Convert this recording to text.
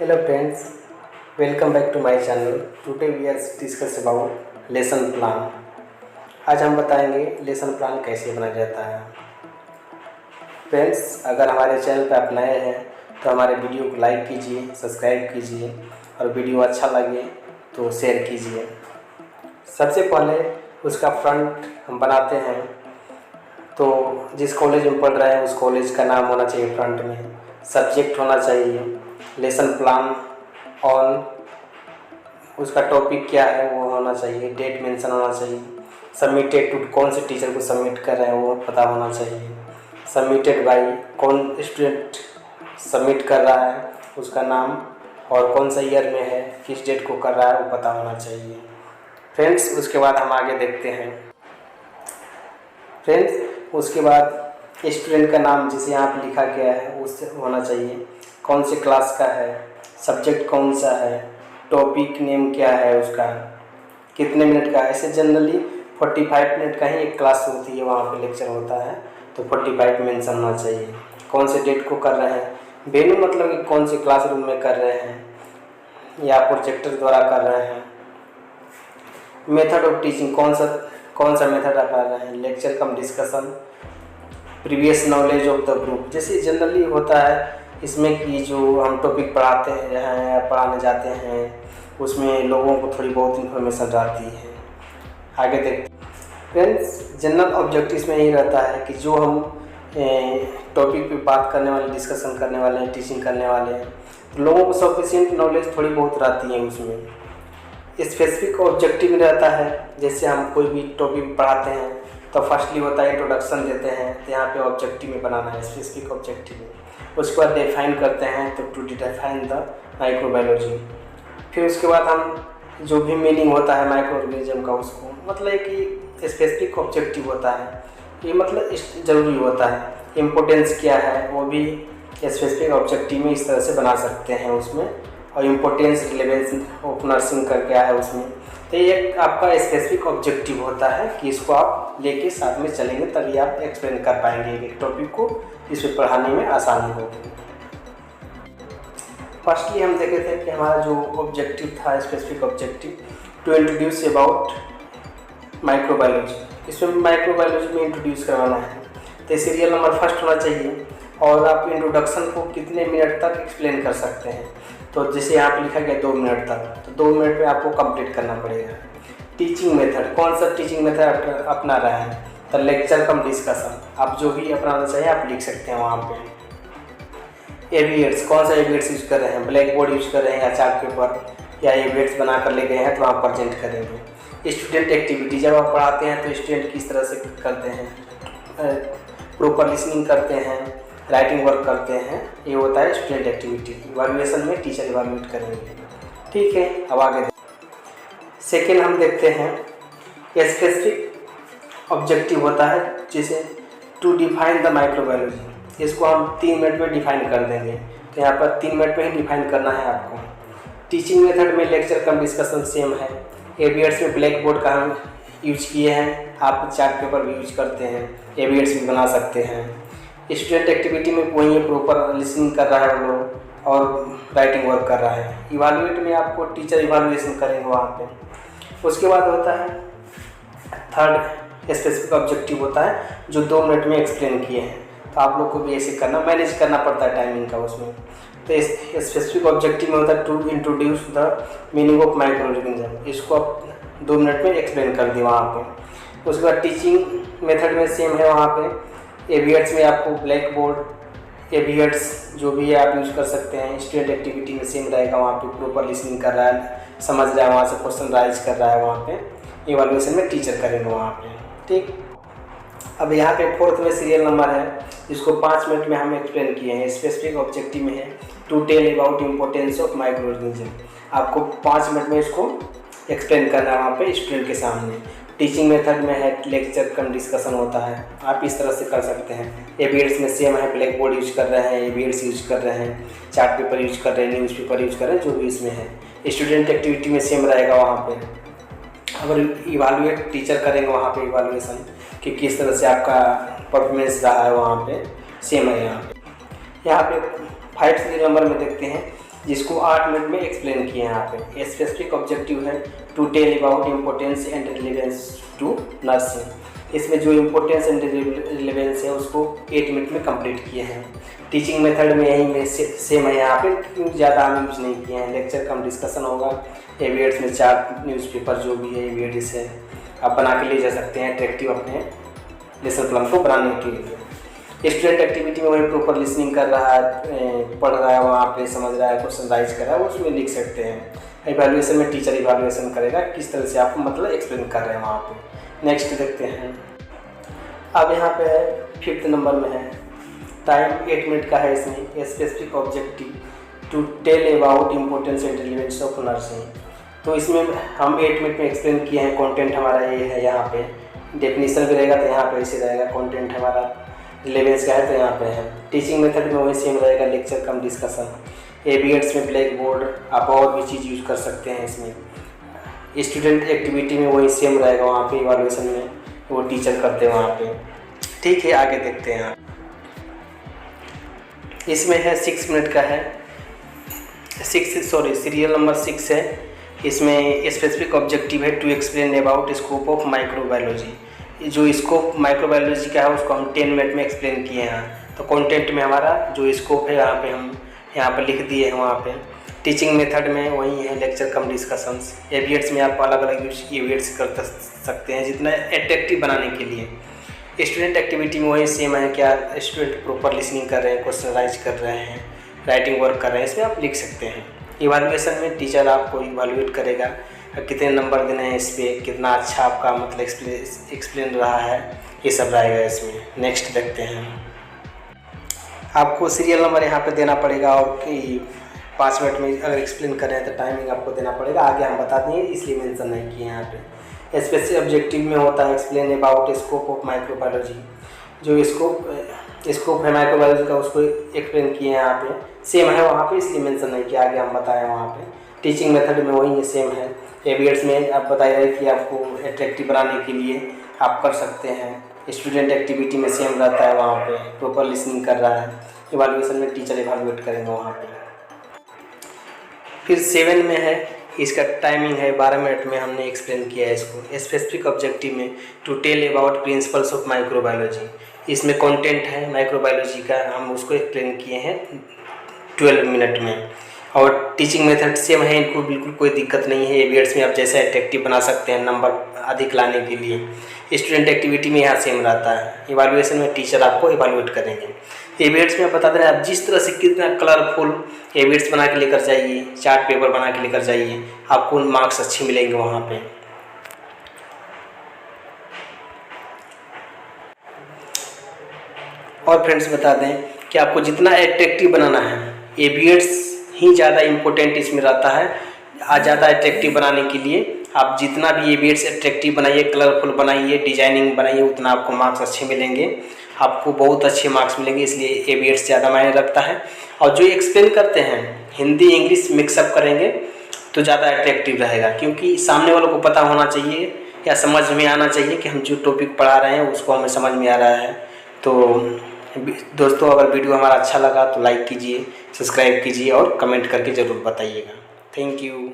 Hello friends, welcome back to my channel. Today we are discuss about lesson plan. आज हम बताएंगे lesson plan कैसे बनाया जाता है। फ्रेंड्स, अगर हमारे चैनल पर आप नए हैं तो हमारे वीडियो को लाइक कीजिए, सब्सक्राइब कीजिए और वीडियो अच्छा लगे तो शेयर कीजिए। सबसे पहले उसका फ्रंट हम बनाते हैं, तो जिस कॉलेज में पढ़ रहे हैं उस कॉलेज का नाम होना चाहिए फ्रंट में, सब्जेक्ट होना चाहिए, लेसन प्लान ऑन उसका टॉपिक क्या है वो होना चाहिए, डेट मेंशन होना चाहिए, सबमिटेड टू कौन से टीचर को सबमिट कर रहे हैं वो पता होना चाहिए, सबमिटेड बाय कौन स्टूडेंट सबमिट कर रहा है उसका नाम और कौन सा ईयर में है, किस डेट को कर रहा है वो पता होना चाहिए। फ्रेंड्स, उसके बाद हम आगे देखते हैं। फ्रेंड्स, उसके बाद स्टूडेंट का नाम जिसे यहाँ पर लिखा गया है उससे होना चाहिए, कौन से क्लास का है, सब्जेक्ट कौन सा है, टॉपिक नेम क्या है उसका, कितने मिनट का है। ऐसे जनरली 45 मिनट का ही एक क्लास होती है, वहाँ पे लेक्चर होता है, तो 45 मेंशन होना चाहिए। कौन से डेट को कर रहे हैं, वेन्यू मतलब कि कौन से क्लासरूम में कर रहे हैं या प्रोजेक्टर द्वारा कर रहे हैं, मेथड ऑफ टीचिंग कौन सा मेथड अपना रहे हैं, lecture come discussion, previous knowledge of the group. जैसे जनरली होता है इसमें कि जो हम टॉपिक पढ़ाते हैं या पढ़ाने जाते हैं उसमें लोगों को थोड़ी बहुत इन्फॉर्मेशन रहती है। आगे देखते हैं। फ्रेंड्स, जनरल ऑब्जेक्टिव में यही रहता है कि जो हम टॉपिक पे बात करने वाले, डिस्कशन करने वाले हैं, टीचिंग करने वाले हैं, तो लोगों को सफिशिएंट नॉलेज थोड़ी बहुत रहती है। उसमें स्पेसिफिक ऑब्जेक्टिव में रहता है, जैसे हम कोई भी टॉपिक पढ़ाते हैं तो फर्स्टली होता है इंट्रोडक्शन देते हैं, तो यहाँ पे ऑब्जेक्टिव में बनाना है, स्पेसिफिक ऑब्जेक्टिव में। उसके बाद डिफाइन करते हैं, तो टू डिफाइन द माइक्रोबायोलॉजी। फिर उसके बाद हम जो भी मीनिंग होता है माइक्रो ऑर्गेनिज्म का, उसको मतलब कि स्पेसिफिक ऑब्जेक्टिव होता है, ये मतलब ज़रूरी होता है। इम्पोर्टेंस क्या है वो भी स्पेसिफिक ऑब्जेक्टिव में इस तरह से बना सकते हैं उसमें, और इम्पोर्टेंस रिलेवेंस ऑफ नर्सिंग का क्या है उसमें। तो ये एक आपका स्पेसिफिक ऑब्जेक्टिव होता है कि इसको आप लेके साथ में चलेंगे तभी आप एक्सप्लेन कर पाएंगे एक टॉपिक को, इसमें पढ़ाने में आसानी होगी। फर्स्टली हम देखे थे कि हमारा जो ऑब्जेक्टिव था specific objective, to introduce about microbiology. इसमें माइक्रोबायोलॉजी में इंट्रोड्यूस करवाना है, तो सीरियल नंबर फर्स्ट होना चाहिए और आप इंट्रोडक्शन को कितने मिनट तक एक्सप्लेन कर सकते हैं। तो जैसे यहाँ पे लिखा गया 2 मिनट तक, तो 2 मिनट में आपको कंप्लीट करना पड़ेगा। टीचिंग मेथड, कौन सा टीचिंग मेथड अपना रहे हैं, तो लेक्चर कम डिस्कशन, आप जो भी अपनाना चाहिए आप लिख सकते हैं वहाँ पे। एविएट्स, कौन सा एविएट्स यूज़ कर रहे हैं, ब्लैक बोर्ड यूज़ कर रहे हैं या चार्ट पेपर या एविएट्स बना कर ले गए हैं तो आप प्रेजेंट करेंगे। स्टूडेंट एक्टिविटी, जब आप पढ़ाते हैं तो स्टूडेंट किस तरह से करते हैं, प्रॉपर लिसनिंग करते हैं, राइटिंग वर्क करते हैं, ये होता है स्टूडेंट एक्टिविटी। इवैल्यूएशन में टीचर इवैल्यूएट करेंगे। ठीक है, अब आगे सेकेंड हम देखते हैं स्पेसिफिक ऑब्जेक्टिव होता है जिसे टू डिफाइन द माइक्रोबायोलॉजी। इसको हम 3 मिनट में डिफाइन कर देंगे, तो यहाँ पर 3 मिनट में ही डिफाइन करना है आपको। टीचिंग मेथड में लेक्चर कम डिस्कशन सेम है। एविएट्स में ब्लैक बोर्ड का हम यूज किए हैं, आप चार्ट पेपर भी यूज करते हैं, एविएट्स भी बना सकते हैं। स्टूडेंट एक्टिविटी में वही प्रॉपर लिसनिंग कर रहा है वो लोग और राइटिंग वर्क कर रहा है। इवैल्यूएट में आपको टीचर इवैल्यूएशन करेंगे वहाँ पे। उसके बाद होता है थर्ड स्पेसिफिक ऑब्जेक्टिव होता है जो 2 मिनट में एक्सप्लेन किए हैं, तो आप लोग को भी ऐसे करना, मैनेज करना पड़ता है टाइमिंग का उसमें। तो स्पेसिफिक ऑब्जेक्टिव में होता है to introduce the meaning of micro organism, इसको आप 2 मिनट में एक्सप्लेन कर दिए वहाँ पे। उसके बाद टीचिंग मेथड में सेम है, वहाँ पे एविएट्स में आपको ब्लैक बोर्ड, एविएट्स जो भी है आप यूज़ कर सकते हैं। स्टूडेंट एक्टिविटी में सेम रहेगा, वहाँ पे प्रॉपर लिसनिंग कर रहा है, समझ रहा है, वहाँ से क्वेश्चन राइज कर रहा है, वहाँ पे इवैल्यूएशन में टीचर करेंगे वहाँ पे। ठीक, अब यहाँ पे 4th में सीरियल नंबर है जिसको 5 मिनट में हम एक्सप्लेन किए हैं। स्पेसिफिक ऑब्जेक्टिव में है to tell about importance of micro organism, आपको 5 मिनट में इसको एक्सप्लेन करना है वहाँ पे स्टूडेंट के सामने। टीचिंग मेथड में है लेक्चर कम डिस्कशन होता है, आप इस तरह से कर सकते हैं। एविएट्स में सेम है, ब्लैक बोर्ड यूज कर रहे हैं, एविएट्स यूज कर रहे हैं, चार्ट पेपर यूज कर रहे हैं, न्यूज़ पेपर यूज कर रहे हैं, जो भी इसमें है। स्टूडेंट एक्टिविटी में सेम रहेगा, वहाँ पे अगर इवैल्यूएट टीचर करेंगे वहाँ पे इवैल्यूएशन कि किस तरह से आपका परफॉर्मेंस रहा है, वहाँ पे सेम है। यहाँ पे 5 सीरियल नंबर में देखते हैं जिसको 8 मिनट में एक्सप्लेन किए हैं यहाँ पे। स्पेसिफिक ऑब्जेक्टिव है to tell about importance and relevance to nursing. इसमें जो इम्पोर्टेंस एंड रिलेवेंस है उसको 8 मिनट में कंप्लीट किए हैं। टीचिंग मेथड में यही में सेम है, यहाँ पे ज़्यादा हम यूज नहीं किए हैं। लेक्चर कम डिस्कशन होगा। एवीएड्स में 4 न्यूज़पेपर जो भी है एवीएड्स है आप बना के ले जा सकते हैं अट्रैक्टिव अपने लेसन प्लान को बनाने के लिए। स्टूडेंट एक्टिविटी में वही प्रॉपर लिसनिंग कर रहा है, पढ़ रहा है, वहाँ पे समझ रहा है, क्वेश्चन राइज कर रहा है, वो उसमें लिख सकते हैं। इवैल्यूएशन में टीचर इवैल्यूएशन करेगा किस तरह से आपको मतलब एक्सप्लेन कर रहे हैं वहाँ पे। नेक्स्ट देखते हैं। अब यहाँ पे है 5th नंबर में है टाइम 8 मिनट का है। इसमें specific objective to tell about importance and relevance of nursing. तो इसमें हम 8 मिनट में एक्सप्लेन किए हैं। कंटेंट हमारा ये है, यहाँ पे डेफिनेशन भी रहेगा तो यहाँ पे ऐसे रहेगा। कंटेंट हमारा रिलेवेंस का है तो यहाँ पे है। टीचिंग मेथड में वही सेम रहेगा, लेक्चर कम डिस्कशन। एवीएड्स में ब्लैक बोर्ड आप और भी चीज़ यूज कर सकते हैं। इसमें स्टूडेंट एक्टिविटी में वही सेम रहेगा, वहाँ पे इवैल्यूएशन में वो टीचर करते हैं वहाँ पे। ठीक है, आगे देखते हैं। इसमें है 6 मिनट का है, सीरियल नंबर 6 है। इसमें स्पेसिफिक ऑब्जेक्टिव है to explain about scope of microbiology. जो स्कोप माइक्रोबायोलॉजी का है उसको हम 10 मिनट में एक्सप्लेन किए हैं। तो कंटेंट में हमारा जो स्कोप है हम यहाँ पर लिख दिए हैं वहाँ पे। टीचिंग मेथड में वही है, लेक्चर कम डिस्कशंस। एवीएड्स में आप अलग अलग एवीएड्स कर सकते हैं जितना अट्रैक्टिव बनाने के लिए। स्टूडेंट एक्टिविटी में वही सेम है, क्या स्टूडेंट प्रॉपर लिसनिंग कर रहे हैं, क्वेश्चन राइज कर रहे हैं, राइटिंग वर्क कर रहे हैं, इसमें आप लिख सकते हैं। इवैल्यूएशन में टीचर आपको इवैल्यूएट करेगा कितने नंबर देने हैं इस पर, कितना अच्छा आपका मतलब एक्सप्लेन रहा है, ये सब रहेगा इसमें। नेक्स्ट देखते हैं। आपको सीरियल नंबर यहाँ पे देना पड़ेगा और कि 5 मिनट में अगर एक्सप्लेन कर रहे हैं तो टाइमिंग आपको देना पड़ेगा। आगे हम बता देंगे इसलिए मेंशन नहीं किए यहाँ पे। स्पेसिफिक ऑब्जेक्टिव में होता है explain about scope of microbiology. जो स्कोप है माइक्रोबायोलॉजी का उसको एक्सप्लेन किए हैं यहाँ पे, सेम है वहाँ पे इसलिए मेंशन नहीं किया, आगे हम बताएं वहाँ पे। टीचिंग मेथड में वही है, सेम है। एवीएड्स में आप बताए रहे कि आपको अट्रैक्टिव बनाने के लिए आप कर सकते हैं। स्टूडेंट एक्टिविटी में सेम रहता है, वहाँ पे प्रॉपर लिसनिंग कर रहा है। इवैल्यूएशन में टीचर इवैल्यूएट करेंगे वहाँ पे। फिर 7 में है, इसका टाइमिंग है 12 मिनट में हमने एक्सप्लेन किया है इसको। स्पेसिफिक ऑब्जेक्टिव में to tell about principles of microbiology. इसमें कंटेंट है माइक्रोबायोलॉजी का, हम उसको एक्सप्लेन किए हैं 12 मिनट में। और टीचिंग मेथड सेम है, इनको बिल्कुल कोई दिक्कत नहीं है। एवीएड्स में आप जैसे अट्रैक्टिव बना सकते हैं नंबर अधिक लाने के लिए। स्टूडेंट एक्टिविटी में यहाँ सेम रहता है। इवैल्यूएशन में टीचर आपको इवैल्यूएट करेंगे। एवीएड्स में आप बता दें आप जिस तरह से कितना कलरफुल एवीएड्स बना के लेकर जाइए, चार्ट पेपर बना के लेकर जाइए, आपको मार्क्स अच्छे मिलेंगे वहाँ पे। और फ्रेंड्स बता दें कि आपको जितना अट्रैक्टिव बनाना है, एवीएड्स ही ज़्यादा इम्पोर्टेंट इसमें रहता है। ज़्यादा अट्रैक्टिव बनाने के लिए आप जितना भी एवीएड्स अट्रैक्टिव बनाइए, कलरफुल बनाइए, डिजाइनिंग बनाइए, उतना आपको मार्क्स अच्छे मिलेंगे। आपको बहुत अच्छे मार्क्स मिलेंगे, इसलिए एवीएड्स ज़्यादा मायने रखता है। और जो एक्सप्लेन करते हैं हिंदी इंग्लिश मिक्सअप करेंगे तो ज़्यादा अट्रैक्टिव रहेगा, क्योंकि सामने वालों को पता होना चाहिए या समझ में आना चाहिए कि हम जो टॉपिक पढ़ा रहे हैं उसको हमें समझ में आ रहा है। तो दोस्तों अगर वीडियो हमारा अच्छा लगा तो लाइक कीजिए, सब्सक्राइब कीजिए और कमेंट करके ज़रूर बताइएगा। Thank you.